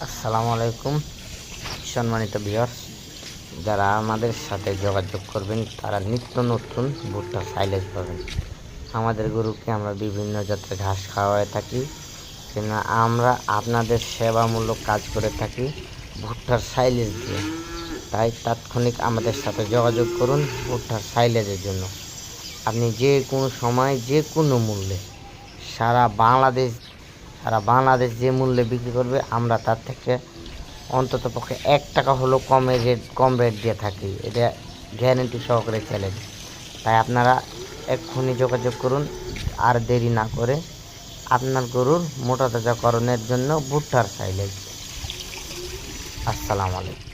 আসসালামু আলাইকুম সম্মানিত ভিউয়ার্স, যারা আমাদের সাথে যোগাযোগ করবেন তারা নিত্য নতুন ভুট্টার সাইলেজ পাবেন। আমাদের গরুকে আমরা বিভিন্ন জাতের ঘাস খাওয়াই থাকি, কিন্তু আমরা আপনাদের সেবামূলক কাজ করে থাকি ভুট্টার সাইলেজ দিয়ে। তাই তাৎক্ষণিক আমাদের সাথে যোগাযোগ করুন ভুট্টার সাইলেজের জন্য। আপনি যে কোনো সময় যে কোনো মূল্যে সারা বাংলাদেশ সারা বাংলাদেশ যে মূল্যে বিক্রি করবে আমরা তার থেকে অন্তত পক্ষে 1 টাকা হলেও কম রেট দিয়ে থাকি। এটা গ্যারেন্টি সহকারে চ্যালেঞ্জ। তাই আপনারা এক্ষুনি যোগাযোগ করুন, আর দেরি না করে আপনার গরুর মোটা তাজাকরণের জন্য ভুট্টার সাইলেজ। আসসালামু আলাইকুম।